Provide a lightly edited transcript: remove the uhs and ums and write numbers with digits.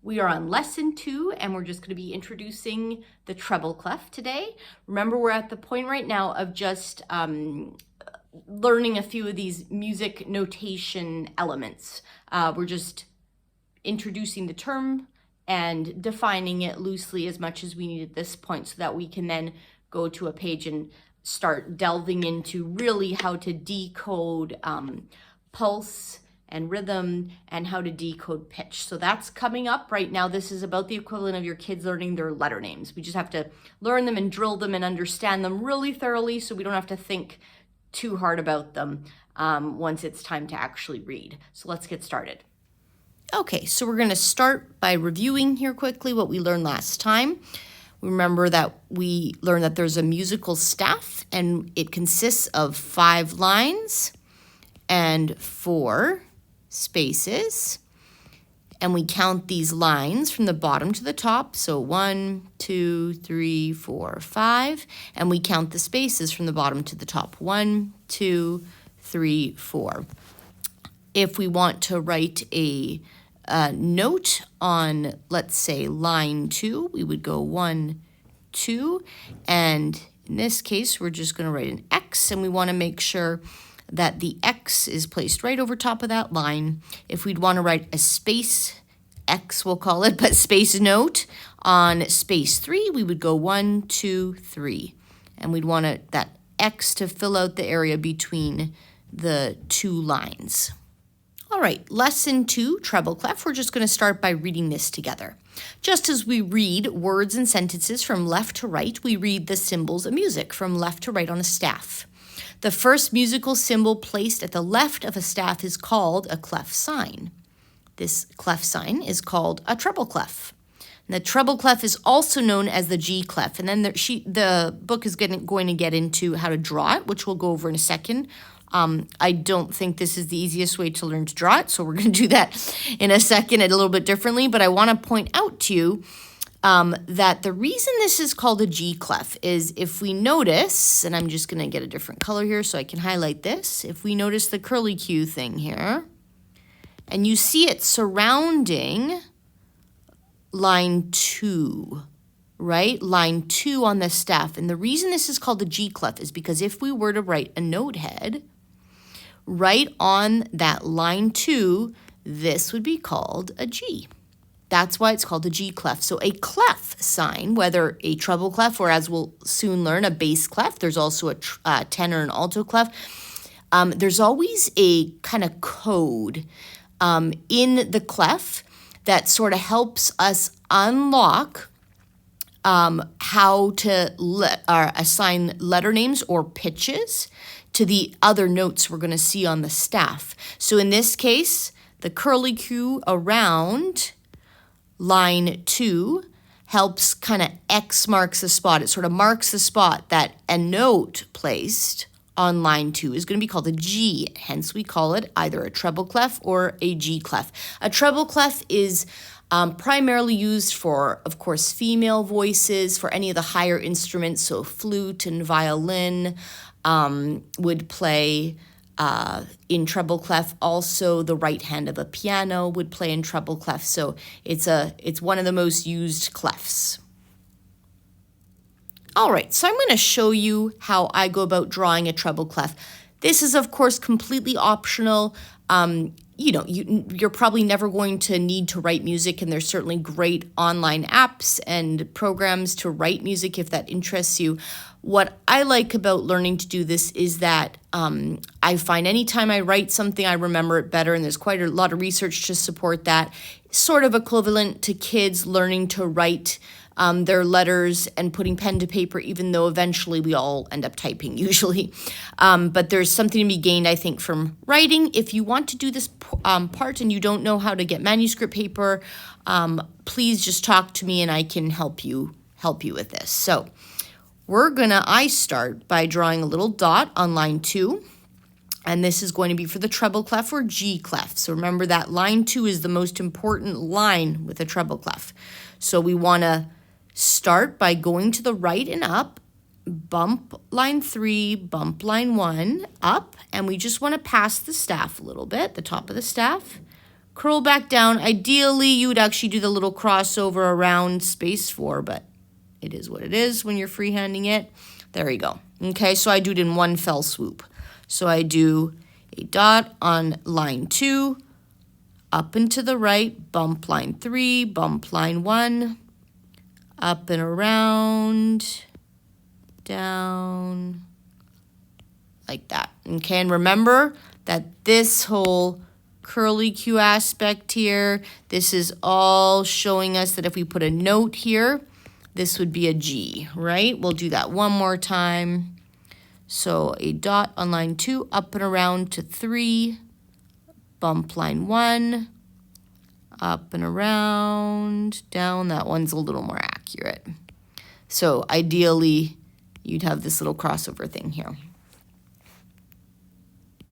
We are on lesson 2 and we're just going to be introducing the treble clef today. Remember, we're at the point right now of just learning a few of these music notation elements. We're just introducing the term and defining it loosely as much as we need at this point so that we can then go to a page and start delving into really how to decode pulse and rhythm and how to decode pitch. So that's coming up right now. This is about the equivalent of your kids learning their letter names. We just have to learn them and drill them and understand them really thoroughly so we don't have to think too hard about them once it's time to actually read. So let's get started. Okay, so we're going to start by reviewing here quickly what we learned last time. Remember that we learned that there's a musical staff and it consists of 5 lines and 4 spaces. And we count these lines from the bottom to the top. So 1, 2, 3, 4, 5. And we count the spaces from the bottom to the top. 1, 2, 3, 4. If we want to write a note on, let's say, line 2, we would go 1, 2. And in this case, we're just going to write an X. And we want to make sure that the X is placed right over top of that line. If we'd want to write a space, X we'll call it, but space note on space 3, we would go 1, 2, 3. And we'd want that X to fill out the area between the 2 lines. All right, lesson 2, treble clef. We're just going to start by reading this together. Just as we read words and sentences from left to right, we read the symbols of music from left to right on a staff. The first musical symbol placed at the left of a staff is called a clef sign. This clef sign is called a treble clef. And the treble clef is also known as the G clef. And then the book is going to get into how to draw it, which we'll go over in a second. I don't think this is the easiest way to learn to draw it, so we're going to do that in a second a little bit differently. But I want to point out to you that the reason this is called a G clef is if we notice, and I'm just going to get a different color here so I can highlight this. If we notice the curly Q thing here, and you see it surrounding line 2, right? Line 2 on the staff. And the reason this is called a G clef is because if we were to write a note head right on that line 2, this would be called a G. That's why it's called a G clef. So a clef sign, whether a treble clef or, as we'll soon learn, a bass clef, there's also a tenor and alto clef, there's always a kind of code in the clef that sort of helps us unlock how to assign letter names or pitches to the other notes we're going to see on the staff. So in this case, the curly Q around line 2 helps kind of X marks the spot. It sort of marks the spot that a note placed on line 2 is going to be called a G. Hence, we call it either a treble clef or a G clef. A treble clef is primarily used for, of course, female voices, for any of the higher instruments, so flute and violin would play in treble clef. Also, the right hand of a piano would play in treble clef. So it's one of the most used clefs. All right, so I'm going to show you how I go about drawing a treble clef. This is, of course, completely optional. You're probably never going to need to write music, and there's certainly great online apps and programs to write music if that interests you. What I like about learning to do this is that I find anytime I write something, I remember it better, and there's quite a lot of research to support that. Sort of equivalent to kids learning to write their letters and putting pen to paper, even though eventually we all end up typing usually. But there's something to be gained, I think, from writing. If you want to do this part and you don't know how to get manuscript paper, please just talk to me and I can help you with this. So I start by drawing a little dot on line 2. And this is going to be for the treble clef or G clef. So remember that line 2 is the most important line with a treble clef. So we want to start by going to the right and up, bump line 3, bump line 1, up, and we just want to pass the staff a little bit, the top of the staff, curl back down. Ideally, you would actually do the little crossover around space 4, but it is what it is when you're freehanding it. There you go. Okay, so I do it in one fell swoop. So I do a dot on line 2, up and to the right, bump line 3, bump line 1, up and around, down, like that. Okay, and remember that this whole curly Q aspect here, this is all showing us that if we put a note here, this would be a G, right? We'll do that one more time. So a dot on line 2, up and around to 3, bump line 1, up and around, down. That one's a little more accurate. So ideally, you'd have this little crossover thing here.